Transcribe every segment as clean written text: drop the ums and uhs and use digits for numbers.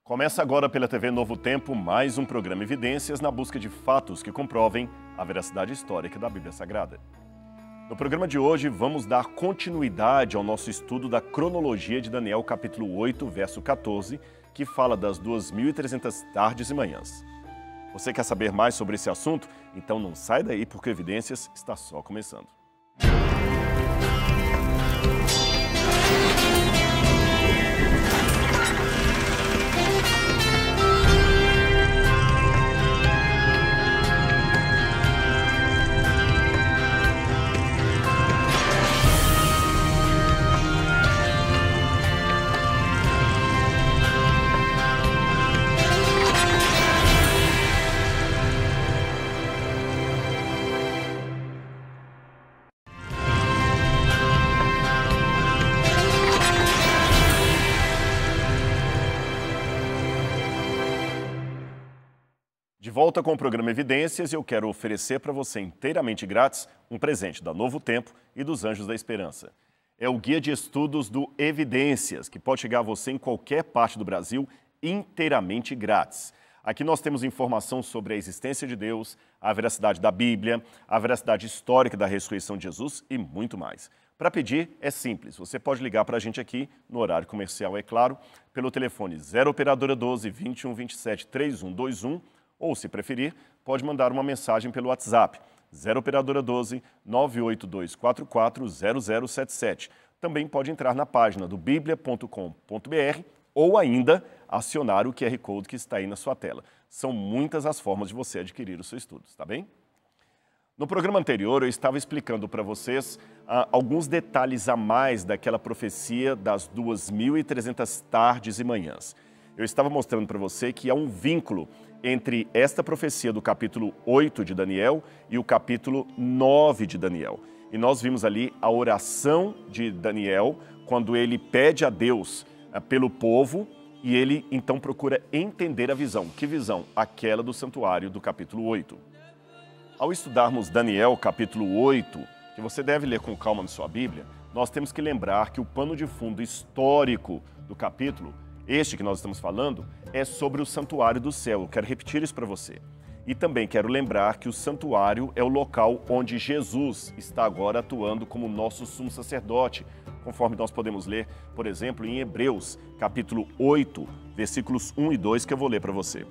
Começa agora pela TV Novo Tempo mais um programa Evidências na busca de fatos que comprovem a veracidade histórica da Bíblia Sagrada. No programa de hoje, vamos dar continuidade ao nosso estudo da cronologia de Daniel, capítulo 8, verso 14, que fala das 2.300 tardes e manhãs. Você quer saber mais sobre esse assunto? Então não sai daí, porque Evidências está só começando. De volta com o programa Evidências, eu quero oferecer para você inteiramente grátis um presente da Novo Tempo e dos Anjos da Esperança. É o guia de estudos do Evidências, que pode chegar a você em qualquer parte do Brasil inteiramente grátis. Aqui nós temos informação sobre a existência de Deus, a veracidade da Bíblia, a veracidade histórica da ressurreição de Jesus e muito mais. Para pedir é simples, você pode ligar para a gente aqui no horário comercial, é claro, pelo telefone 0 operadora 12 21 27 3121, ou, se preferir, pode mandar uma mensagem pelo WhatsApp, 0 operadora 12 98244 0077. Também pode entrar na página do biblia.com.br ou ainda acionar o QR Code que está aí na sua tela. São muitas as formas de você adquirir os seus estudos, tá bem? No programa anterior, eu estava explicando para vocês alguns detalhes a mais daquela profecia das 2.300 tardes e manhãs. Eu estava mostrando para você que há um vínculo entre esta profecia do capítulo 8 de Daniel e o capítulo 9 de Daniel. E nós vimos ali a oração de Daniel, quando ele pede a Deus pelo povo e ele então procura entender a visão. Que visão? Aquela do santuário do capítulo 8. Ao estudarmos Daniel, capítulo 8, que você deve ler com calma na sua Bíblia, nós temos que lembrar que o pano de fundo histórico do capítulo, este que nós estamos falando, é sobre o santuário do céu. Eu quero repetir isso para você. E também quero lembrar que o santuário é o local onde Jesus está agora atuando como nosso sumo sacerdote, conforme nós podemos ler, por exemplo, em Hebreus, capítulo 8, versículos 1 e 2, que eu vou ler para você.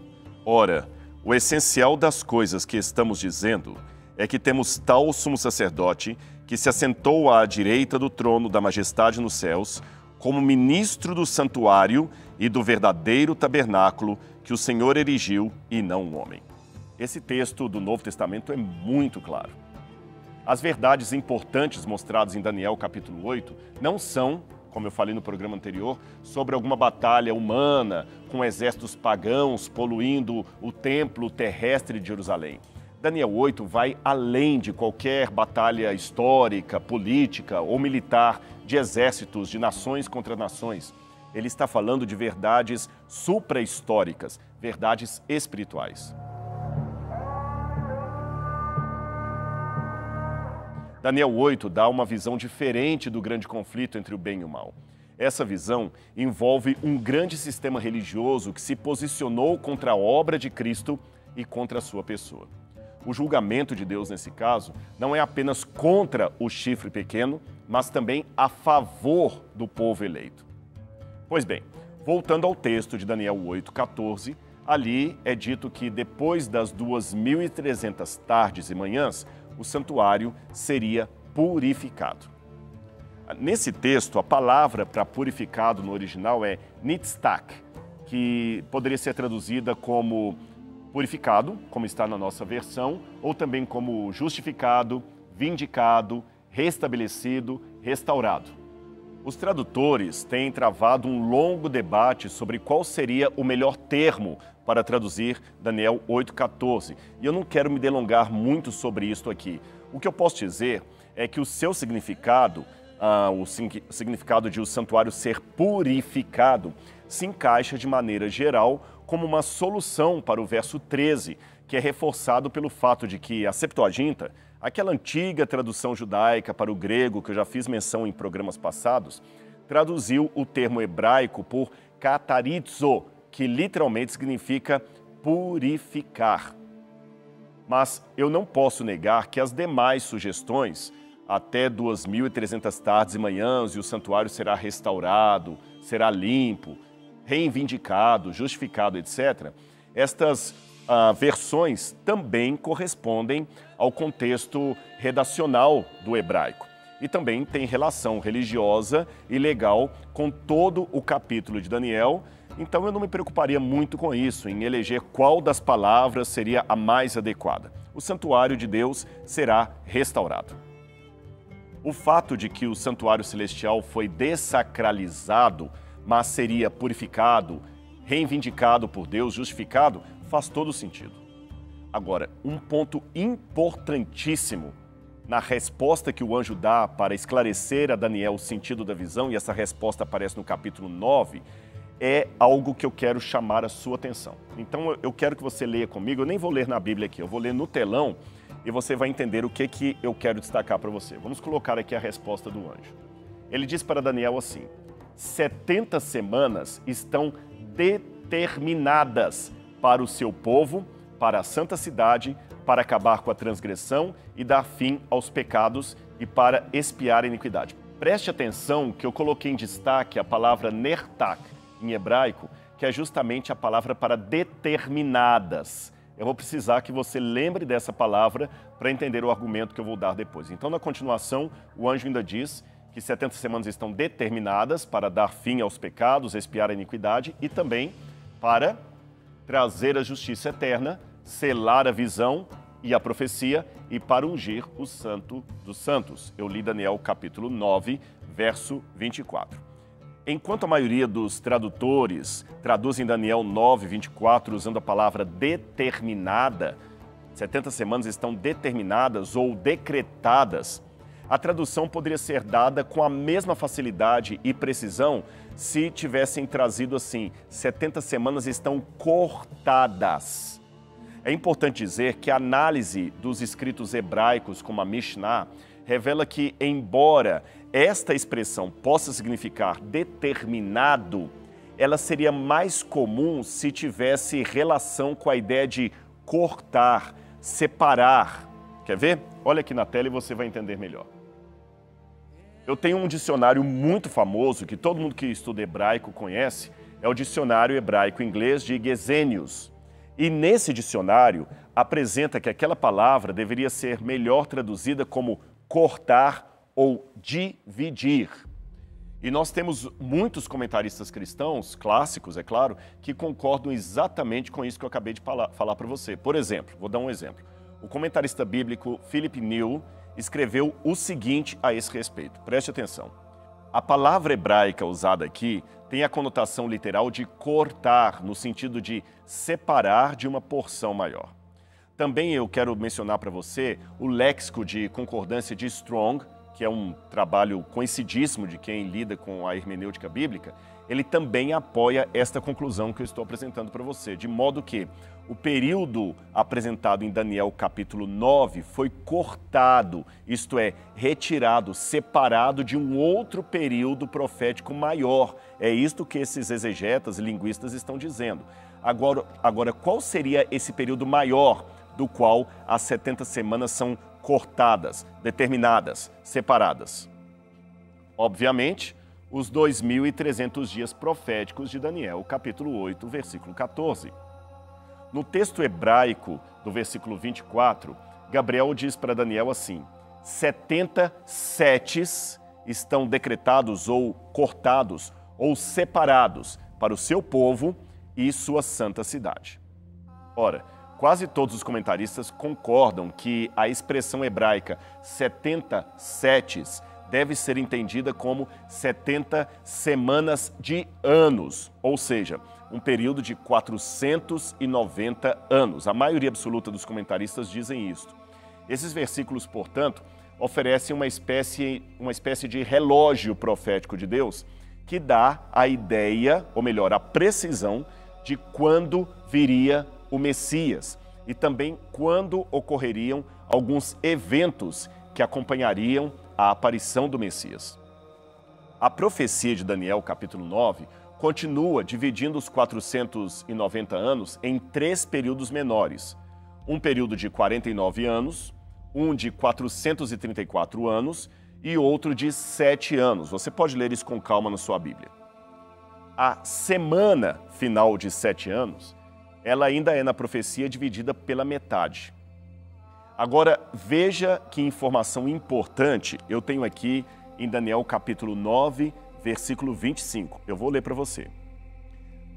Ora, o essencial das coisas que estamos dizendo é que temos tal sumo sacerdote que se assentou à direita do trono da majestade nos céus, como ministro do santuário e do verdadeiro tabernáculo que o Senhor erigiu e não um homem. Esse texto do Novo Testamento é muito claro. As verdades importantes mostradas em Daniel capítulo 8 não são, como eu falei no programa anterior, sobre alguma batalha humana com exércitos pagãos poluindo o templo terrestre de Jerusalém. Daniel 8 vai além de qualquer batalha histórica, política ou militar de exércitos, de nações contra nações. Ele está falando de verdades supra-históricas, verdades espirituais. Daniel 8 dá uma visão diferente do grande conflito entre o bem e o mal. Essa visão envolve um grande sistema religioso que se posicionou contra a obra de Cristo e contra a sua pessoa. O julgamento de Deus, nesse caso, não é apenas contra o chifre pequeno, mas também a favor do povo eleito. Pois bem, voltando ao texto de Daniel 8,14, ali é dito que depois das 2.300 tardes e manhãs, o santuário seria purificado. Nesse texto, a palavra para purificado no original é nitztak, que poderia ser traduzida como purificado, como está na nossa versão, ou também como justificado, vindicado, restabelecido, restaurado. Os tradutores têm travado um longo debate sobre qual seria o melhor termo para traduzir Daniel 8,14. E eu não quero me delongar muito sobre isso aqui. O que eu posso dizer é que o seu significado, o significado de o santuário ser purificado, se encaixa de maneira geral como uma solução para o verso 13, que é reforçado pelo fato de que a Septuaginta, aquela antiga tradução judaica para o grego que eu já fiz menção em programas passados, traduziu o termo hebraico por katarizo, que literalmente significa purificar. Mas eu não posso negar que as demais sugestões, até 2.300 tardes e manhãs e o santuário será restaurado, será limpo, reivindicado, justificado, etc., estas versões também correspondem ao contexto redacional do hebraico e também tem relação religiosa e legal com todo o capítulo de Daniel. Então eu não me preocuparia muito com isso, em eleger qual das palavras seria a mais adequada. O santuário de Deus será restaurado. O fato de que o santuário celestial foi dessacralizado, mas seria purificado, reivindicado por Deus, justificado, faz todo sentido. Agora, um ponto importantíssimo na resposta que o anjo dá para esclarecer a Daniel o sentido da visão, e essa resposta aparece no capítulo 9, é algo que eu quero chamar a sua atenção. Então eu quero que você leia comigo, eu nem vou ler na Bíblia aqui, eu vou ler no telão e você vai entender o que eu quero destacar para você. Vamos colocar aqui a resposta do anjo. Ele diz para Daniel assim: 70 semanas estão determinadas para o seu povo, para a santa cidade, para acabar com a transgressão e dar fim aos pecados e para expiar a iniquidade. Preste atenção que eu coloquei em destaque a palavra nertak, em hebraico, que é justamente a palavra para determinadas. Eu vou precisar que você lembre dessa palavra para entender o argumento que eu vou dar depois. Então, na continuação, o anjo ainda diz que 70 semanas estão determinadas para dar fim aos pecados, expiar a iniquidade e também para trazer a justiça eterna, selar a visão e a profecia e para ungir o santo dos santos. Eu li Daniel capítulo 9, verso 24. Enquanto a maioria dos tradutores traduzem Daniel 9, 24 usando a palavra determinada, 70 semanas estão determinadas ou decretadas, a tradução poderia ser dada com a mesma facilidade e precisão se tivessem trazido assim: 70 semanas estão cortadas. É importante dizer que a análise dos escritos hebraicos, como a Mishnah, revela que, embora esta expressão possa significar determinado, ela seria mais comum se tivesse relação com a ideia de cortar, separar. Quer ver? Olha aqui na tela e você vai entender melhor. Eu tenho um dicionário muito famoso que todo mundo que estuda hebraico conhece, é o dicionário hebraico-inglês de Gesenius. E nesse dicionário apresenta que aquela palavra deveria ser melhor traduzida como cortar ou dividir. E nós temos muitos comentaristas cristãos, clássicos, é claro, que concordam exatamente com isso que eu acabei de falar para você. Por exemplo, vou dar um exemplo. O comentarista bíblico Philip Newell escreveu o seguinte a esse respeito. Preste atenção. A palavra hebraica usada aqui tem a conotação literal de cortar, no sentido de separar de uma porção maior. Também eu quero mencionar para você o léxico de concordância de Strong, que é um trabalho conhecidíssimo de quem lida com a hermenêutica bíblica. Ele também apoia esta conclusão que eu estou apresentando para você, de modo que o período apresentado em Daniel capítulo 9 foi cortado, isto é, retirado, separado de um outro período profético maior. É isto que esses exegetas e linguistas estão dizendo. Agora, qual seria esse período maior do qual as 70 semanas são cortadas, determinadas, separadas? Obviamente, os 2.300 dias proféticos de Daniel, capítulo 8, versículo 14. No texto hebraico do versículo 24, Gabriel diz para Daniel assim: 70 setes estão decretados ou cortados ou separados para o seu povo e sua santa cidade. Ora, quase todos os comentaristas concordam que a expressão hebraica 70 setes deve ser entendida como 70 semanas de anos, ou seja, um período de 490 anos. A maioria absoluta dos comentaristas dizem isto. Esses versículos, portanto, oferecem uma espécie de relógio profético de Deus que dá a ideia, ou melhor, a precisão de quando viria o Messias e também quando ocorreriam alguns eventos que acompanhariam a aparição do Messias. A profecia de Daniel, capítulo 9, continua dividindo os 490 anos em 3 períodos menores. Um período de 49 anos, um de 434 anos e outro de 7 anos. Você pode ler isso com calma na sua Bíblia. A semana final de 7 anos, ela ainda é na profecia dividida pela metade. Agora, veja que informação importante eu tenho aqui em Daniel capítulo 9, versículo 25. Eu vou ler para você.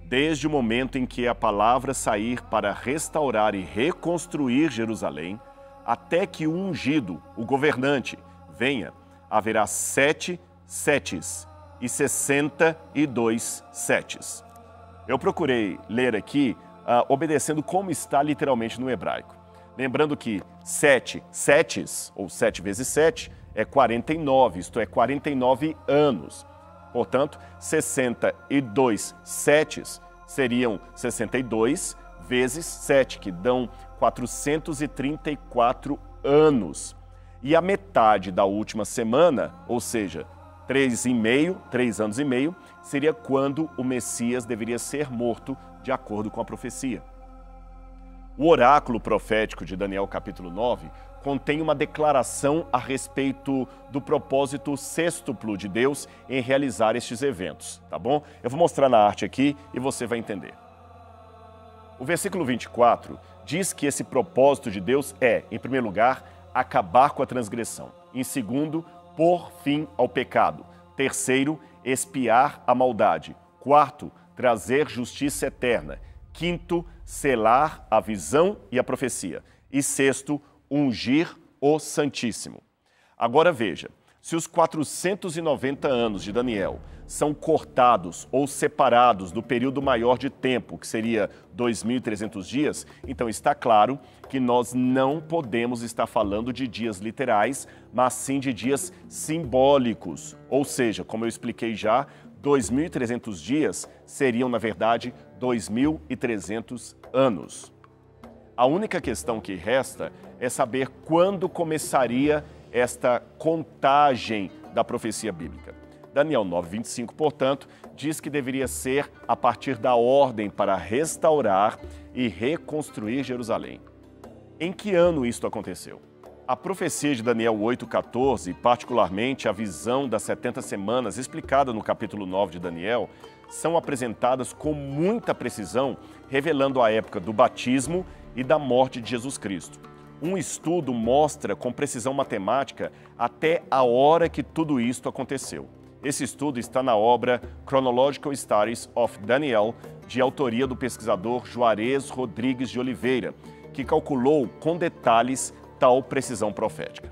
Desde o momento em que a palavra sair para restaurar e reconstruir Jerusalém, até que o ungido, o governante, venha, haverá 7 setes e 62 setes. Eu procurei ler aqui, obedecendo como está literalmente no hebraico. Lembrando que 7 setes, ou 7 vezes 7, é 49, isto é, 49 anos. Portanto, 62 setes seriam 62 vezes 7, que dão 434 anos. E a metade da última semana, ou seja, 3 anos e meio, seria quando o Messias deveria ser morto, de acordo com a profecia. O oráculo profético de Daniel capítulo 9 contém uma declaração a respeito do propósito sextuplo de Deus em realizar estes eventos, tá bom? Eu vou mostrar na arte aqui e você vai entender. O versículo 24 diz que esse propósito de Deus é, em primeiro lugar, acabar com a transgressão. Em segundo, pôr fim ao pecado. Terceiro, expiar a maldade. Quarto, trazer justiça eterna. Quinto, selar a visão e a profecia. E sexto, ungir o Santíssimo. Agora veja, se os 490 anos de Daniel são cortados ou separados do período maior de tempo, que seria 2.300 dias, então está claro que nós não podemos estar falando de dias literais, mas sim de dias simbólicos. Ou seja, como eu expliquei já, 2.300 dias seriam, na verdade, 2.300 anos. A única questão que resta é saber quando começaria esta contagem da profecia bíblica. Daniel 9:25, portanto, diz que deveria ser a partir da ordem para restaurar e reconstruir Jerusalém. Em que ano isto aconteceu? A profecia de Daniel 8:14, particularmente a visão das 70 semanas explicada no capítulo 9 de Daniel, são apresentadas com muita precisão, revelando a época do batismo e da morte de Jesus Cristo. Um estudo mostra com precisão matemática até a hora que tudo isto aconteceu. Esse estudo está na obra Chronological Studies of Daniel, de autoria do pesquisador Juarez Rodrigues de Oliveira, que calculou com detalhes tal precisão profética.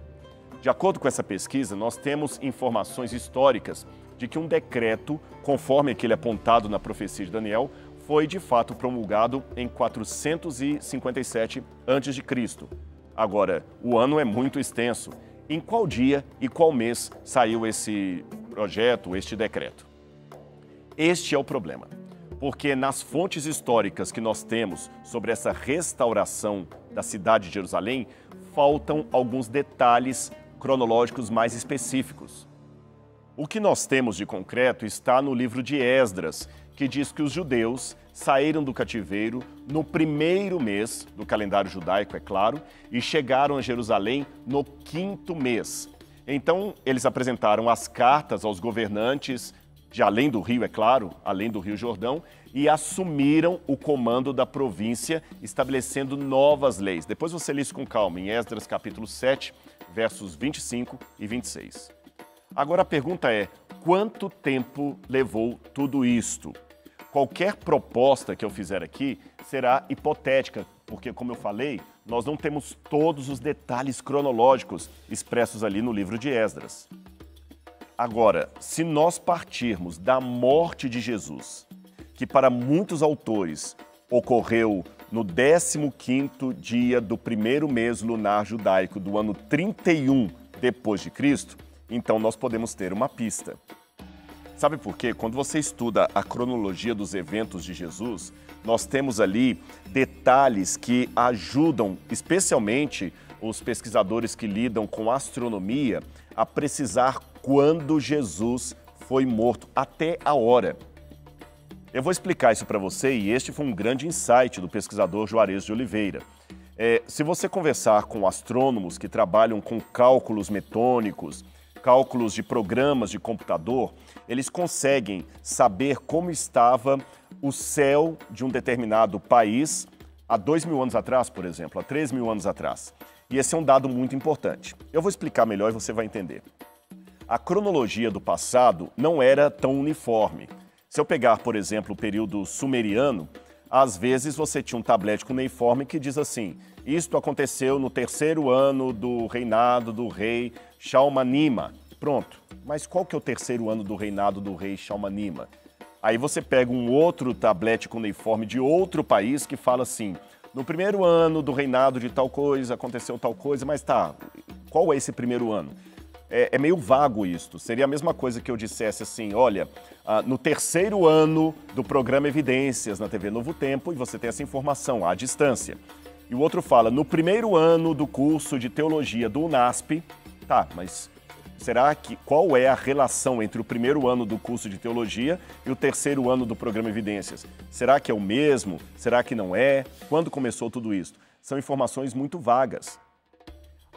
De acordo com essa pesquisa, nós temos informações históricas de que um decreto, conforme aquele apontado na profecia de Daniel, foi de fato promulgado em 457 a.C. Agora, o ano é muito extenso. Em qual dia e qual mês saiu esse projeto, este decreto? Este é o problema, porque nas fontes históricas que nós temos sobre essa restauração da cidade de Jerusalém, faltam alguns detalhes cronológicos mais específicos. O que nós temos de concreto está no livro de Esdras, que diz que os judeus saíram do cativeiro no primeiro mês do calendário judaico, é claro, e chegaram a Jerusalém no 5º mês. Então, eles apresentaram as cartas aos governantes de além do rio, é claro, além do Rio Jordão, e assumiram o comando da província, estabelecendo novas leis. Depois você lê isso com calma, em Esdras capítulo 7, versos 25 e 26. Agora a pergunta é, quanto tempo levou tudo isto? Qualquer proposta que eu fizer aqui será hipotética, porque, como eu falei, nós não temos todos os detalhes cronológicos expressos ali no livro de Esdras. Agora, se nós partirmos da morte de Jesus, que para muitos autores ocorreu no 15º dia do primeiro mês lunar judaico do ano 31 depois de Cristo, então nós podemos ter uma pista. Sabe por quê? Quando você estuda a cronologia dos eventos de Jesus, nós temos ali detalhes que ajudam, especialmente os pesquisadores que lidam com astronomia, a precisar quando Jesus foi morto, até a hora. Eu vou explicar isso para você e este foi um grande insight do pesquisador Juarez de Oliveira. Se você conversar com astrônomos que trabalham com cálculos metônicos, cálculos de programas de computador, eles conseguem saber como estava o céu de um determinado país há 2.000 anos atrás, por exemplo, há 3.000 anos atrás. E esse é um dado muito importante. Eu vou explicar melhor e você vai entender. A cronologia do passado não era tão uniforme. Se eu pegar, por exemplo, o período sumeriano, às vezes você tinha um tablete cuneiforme que diz assim: isto aconteceu no 3º ano do reinado do rei Shalmanima. Pronto. Mas qual que é o 3º ano do reinado do rei Shalmanima? Aí você pega um outro tablete cuneiforme de outro país que fala assim: no 1º ano do reinado de tal coisa, aconteceu tal coisa, mas tá, qual é esse 1º ano? É meio vago isto. Seria a mesma coisa que eu dissesse assim: olha, no 3º ano do programa Evidências na TV Novo Tempo, e você tem essa informação à distância. E o outro fala: no 1º ano do curso de Teologia do UNASP. Tá, mas qual é a relação entre o 1º ano do curso de Teologia e o 3º ano do programa Evidências? Será que é o mesmo? Será que não é? Quando começou tudo isso? São informações muito vagas.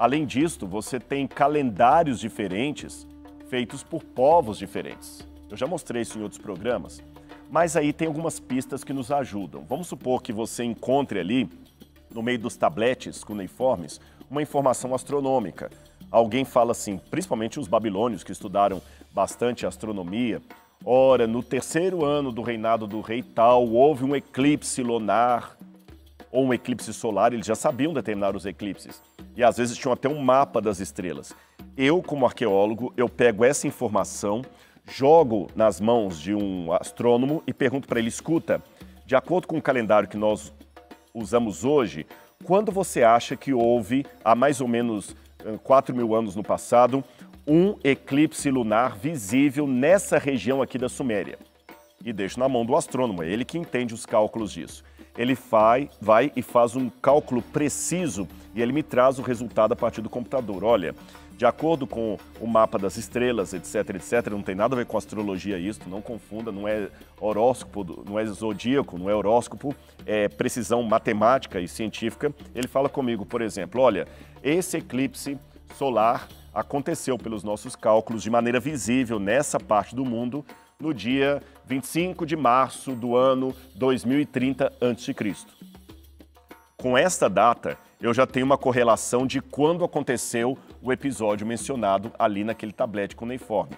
Além disto, você tem calendários diferentes feitos por povos diferentes. Eu já mostrei isso em outros programas, mas aí tem algumas pistas que nos ajudam. Vamos supor que você encontre ali, no meio dos tabletes cuneiformes, uma informação astronômica. Alguém fala assim, principalmente os babilônios que estudaram bastante astronomia: ora, no 3º ano do reinado do rei tal, houve um eclipse lunar ou um eclipse solar. Eles já sabiam determinar os eclipses. E às vezes tinham até um mapa das estrelas. Eu, como arqueólogo, eu pego essa informação, jogo nas mãos de um astrônomo e pergunto para ele: escuta, de acordo com o calendário que nós usamos hoje, quando você acha que houve, há mais ou menos 4.000 anos no passado, um eclipse lunar visível nessa região aqui da Suméria? E deixo na mão do astrônomo, é ele que entende os cálculos disso. Ele vai e faz um cálculo preciso e ele me traz o resultado a partir do computador. Olha, de acordo com o mapa das estrelas, etc, etc, não tem nada a ver com astrologia isso, não confunda, não é horóscopo, não é zodíaco, não é horóscopo, é precisão matemática e científica. Ele fala comigo, por exemplo: olha, esse eclipse solar aconteceu pelos nossos cálculos de maneira visível nessa parte do mundo no dia 25 de março do ano 2030 a.C. Com esta data, eu já tenho uma correlação de quando aconteceu o episódio mencionado ali naquele tablete cuneiforme.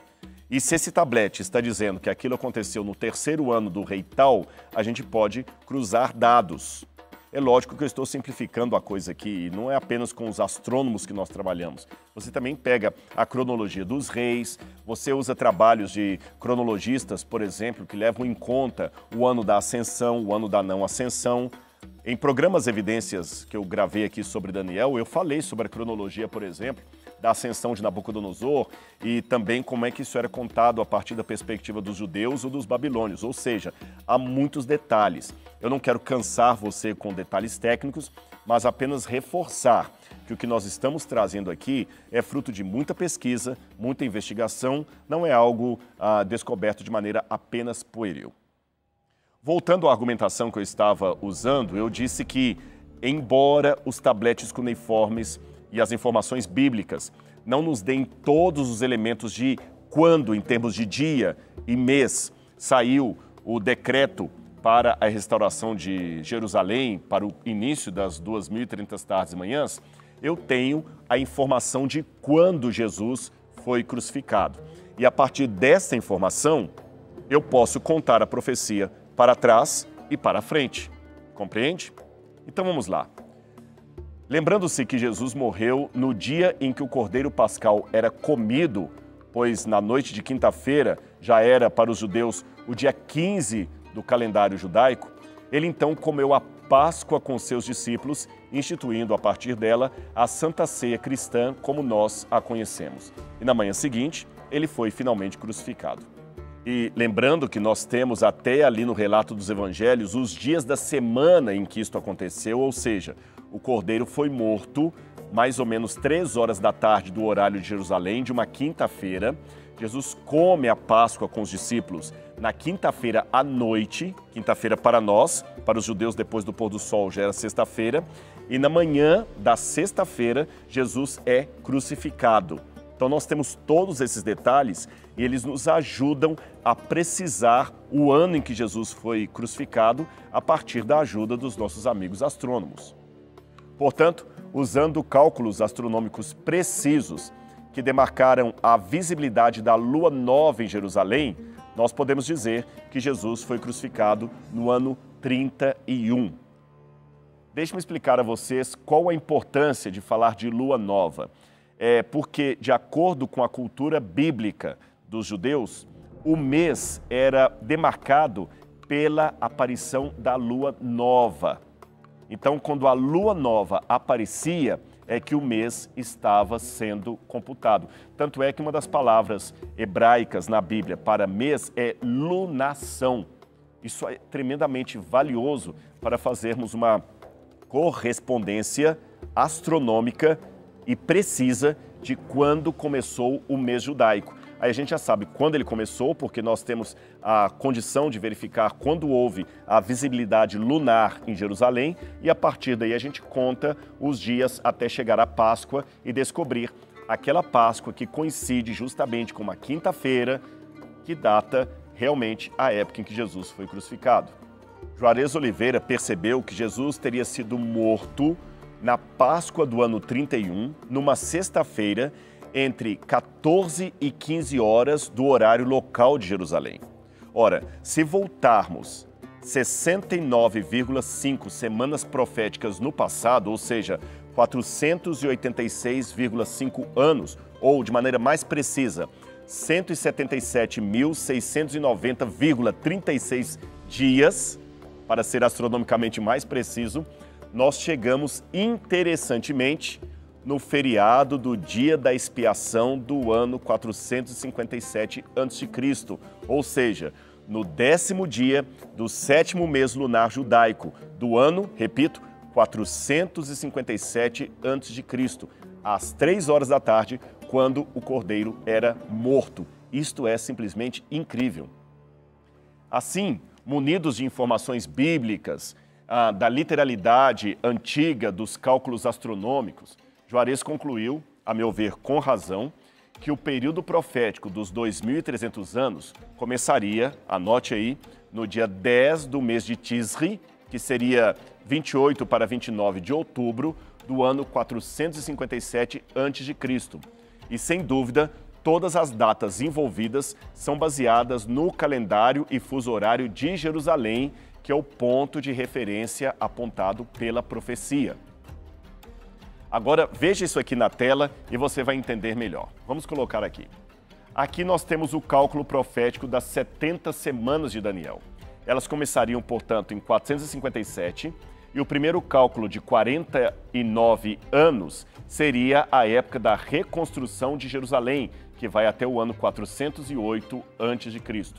E se esse tablete está dizendo que aquilo aconteceu no 3º ano do rei tal, a gente pode cruzar dados. É lógico que eu estou simplificando a coisa aqui, e não é apenas com os astrônomos que nós trabalhamos. Você também pega a cronologia dos reis, você usa trabalhos de cronologistas, por exemplo, que levam em conta o ano da ascensão, o ano da não ascensão. Em programas Evidências que eu gravei aqui sobre Daniel, eu falei sobre a cronologia, por exemplo, da ascensão de Nabucodonosor e também como é que isso era contado a partir da perspectiva dos judeus ou dos babilônios. Ou seja, há muitos detalhes. Eu não quero cansar você com detalhes técnicos, mas apenas reforçar que o que nós estamos trazendo aqui é fruto de muita pesquisa, muita investigação, não é algo descoberto de maneira apenas pueril. Voltando à argumentação que eu estava usando, eu disse que, embora os tabletes cuneiformes e as informações bíblicas não nos deem todos os elementos de quando, em termos de dia e mês, saiu o decreto para a restauração de Jerusalém, para o início das 2.030 tardes e manhãs, eu tenho a informação de quando Jesus foi crucificado. E a partir dessa informação, eu posso contar a profecia para trás e para frente. Compreende? Então vamos lá. Lembrando-se que Jesus morreu no dia em que o Cordeiro Pascal era comido, pois na noite de quinta-feira já era para os judeus o dia 15 do calendário judaico, ele então comeu a Páscoa com seus discípulos, instituindo a partir dela a Santa Ceia cristã como nós a conhecemos. E na manhã seguinte, ele foi finalmente crucificado. E lembrando que nós temos até ali no relato dos evangelhos os dias da semana em que isto aconteceu, ou seja, o Cordeiro foi morto mais ou menos 3 horas da tarde do horário de Jerusalém, de uma quinta-feira. Jesus come a Páscoa com os discípulos na quinta-feira à noite, quinta-feira para nós, para os judeus depois do pôr do sol já era sexta-feira, e na manhã da sexta-feira Jesus é crucificado. Então nós temos todos esses detalhes e eles nos ajudam a precisar o ano em que Jesus foi crucificado a partir da ajuda dos nossos amigos astrônomos. Portanto, usando cálculos astronômicos precisos que demarcaram a visibilidade da lua nova em Jerusalém, nós podemos dizer que Jesus foi crucificado no ano 31. Deixe-me explicar a vocês qual a importância de falar de lua nova. Porque, de acordo com a cultura bíblica dos judeus, o mês era demarcado pela aparição da lua nova. Então, quando a lua nova aparecia, é que o mês estava sendo computado. Tanto é que uma das palavras hebraicas na Bíblia para mês é lunação. Isso é tremendamente valioso para fazermos uma correspondência astronômica e precisa de quando começou o mês judaico. Aí a gente já sabe quando ele começou, porque nós temos a condição de verificar quando houve a visibilidade lunar em Jerusalém e a partir daí a gente conta os dias até chegar à Páscoa e descobrir aquela Páscoa que coincide justamente com uma quinta-feira que data realmente a época em que Jesus foi crucificado. Juarez Oliveira percebeu que Jesus teria sido morto na Páscoa do ano 31, numa sexta-feira, entre 14 e 15 horas do horário local de Jerusalém. Ora, se voltarmos 69,5 semanas proféticas no passado, ou seja, 486,5 anos, ou de maneira mais precisa, 177.690,36 dias, para ser astronomicamente mais preciso, nós chegamos interessantemente no feriado do dia da expiação do ano 457 a.C., ou seja, no 10º dia do 7º mês lunar judaico do ano, repito, 457 a.C., às 3 horas da tarde, quando o cordeiro era morto. Isto é simplesmente incrível. Assim, munidos de informações bíblicas, da literalidade antiga dos cálculos astronômicos, Juarez concluiu, a meu ver com razão, que o período profético dos 2.300 anos começaria, anote aí, no dia 10 do mês de Tisri, que seria 28 para 29 de outubro do ano 457 a.C. E, sem dúvida, todas as datas envolvidas são baseadas no calendário e fuso horário de Jerusalém, que é o ponto de referência apontado pela profecia. Agora, veja isso aqui na tela e você vai entender melhor. Vamos colocar aqui. Aqui nós temos o cálculo profético das 70 semanas de Daniel. Elas começariam, portanto, em 457 e o primeiro cálculo de 49 anos seria a época da reconstrução de Jerusalém, que vai até o ano 408 a.C.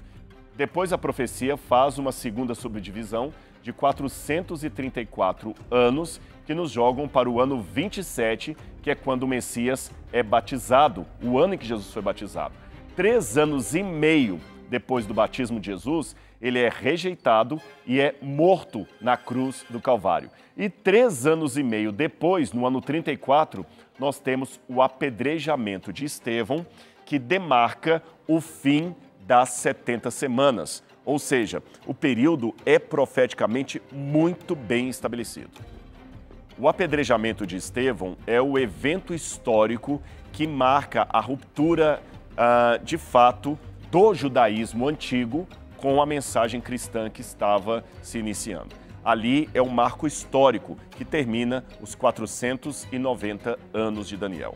Depois a profecia faz uma segunda subdivisão de 434 anos, que nos jogam para o ano 27, que é quando o Messias é batizado, o ano em que Jesus foi batizado. 3 anos e meio depois do batismo de Jesus, ele é rejeitado e é morto na cruz do Calvário. E 3 anos e meio depois, no ano 34, nós temos o apedrejamento de Estevão, que demarca o fim das 70 semanas. Ou seja, o período é profeticamente muito bem estabelecido. O apedrejamento de Estevão é o evento histórico que marca a ruptura, de fato, do judaísmo antigo com a mensagem cristã que estava se iniciando. Ali é um marco histórico que termina os 490 anos de Daniel.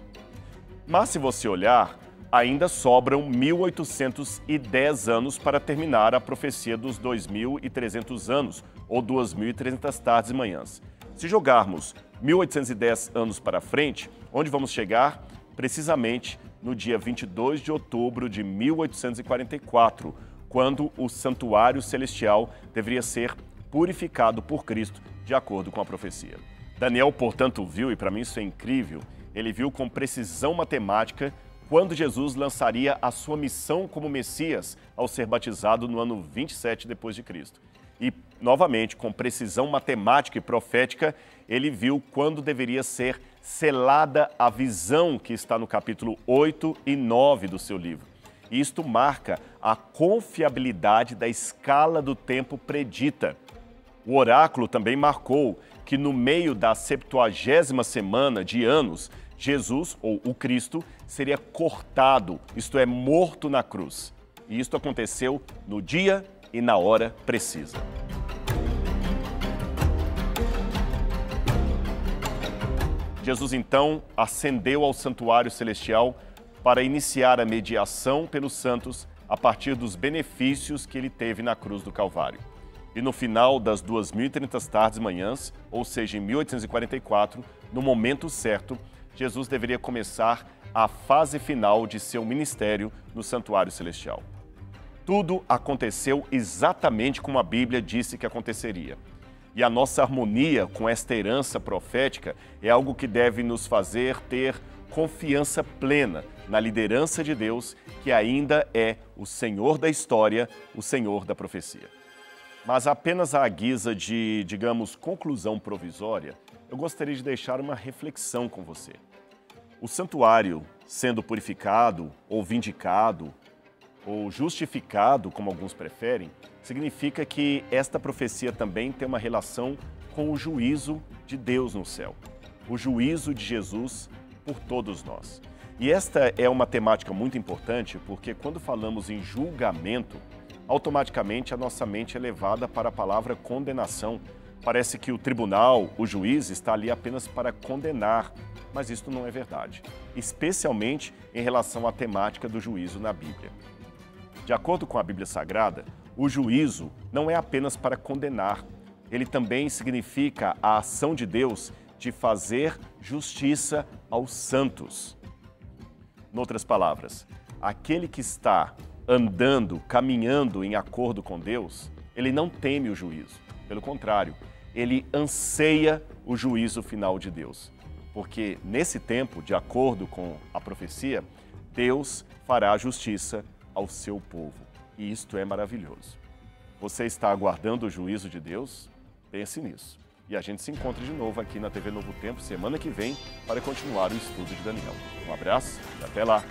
Mas se você olhar, ainda sobram 1.810 anos para terminar a profecia dos 2.300 anos, ou 2.300 tardes e manhãs. Se jogarmos 1.810 anos para frente, onde vamos chegar? Precisamente no dia 22 de outubro de 1844, quando o santuário celestial deveria ser purificado por Cristo, de acordo com a profecia. Daniel, portanto, viu, e para mim isso é incrível, ele viu com precisão matemática quando Jesus lançaria a sua missão como Messias ao ser batizado no ano 27 depois de Cristo. E, novamente, com precisão matemática e profética, ele viu quando deveria ser selada a visão que está no capítulo 8 e 9 do seu livro. E isto marca a confiabilidade da escala do tempo predita. O oráculo também marcou que no meio da 70ª semana de anos, Jesus, ou o Cristo, seria cortado, isto é, morto na cruz. E isto aconteceu no dia e na hora precisa. Jesus, então, ascendeu ao santuário celestial para iniciar a mediação pelos santos a partir dos benefícios que ele teve na cruz do Calvário. E no final das 2030 tardes e manhãs, ou seja, em 1844, no momento certo, Jesus deveria começar a fase final de seu ministério no santuário celestial. Tudo aconteceu exatamente como a Bíblia disse que aconteceria. E a nossa harmonia com esta herança profética é algo que deve nos fazer ter confiança plena na liderança de Deus, que ainda é o Senhor da história, o Senhor da profecia. Mas apenas à guisa de, digamos, conclusão provisória, eu gostaria de deixar uma reflexão com você. O santuário sendo purificado, ou vindicado, ou justificado, como alguns preferem, significa que esta profecia também tem uma relação com o juízo de Deus no céu, o juízo de Jesus por todos nós. E esta é uma temática muito importante porque quando falamos em julgamento, automaticamente a nossa mente é levada para a palavra condenação. Parece que o tribunal, o juiz, está ali apenas para condenar, mas isto não é verdade, especialmente em relação à temática do juízo na Bíblia. De acordo com a Bíblia Sagrada, o juízo não é apenas para condenar, ele também significa a ação de Deus de fazer justiça aos santos. Em outras palavras, aquele que está andando, caminhando em acordo com Deus, ele não teme o juízo. Pelo contrário, ele anseia o juízo final de Deus. Porque nesse tempo, de acordo com a profecia, Deus fará justiça ao seu povo. E isto é maravilhoso. Você está aguardando o juízo de Deus? Pense nisso. E a gente se encontra de novo aqui na TV Novo Tempo semana que vem para continuar o estudo de Daniel. Um abraço e até lá!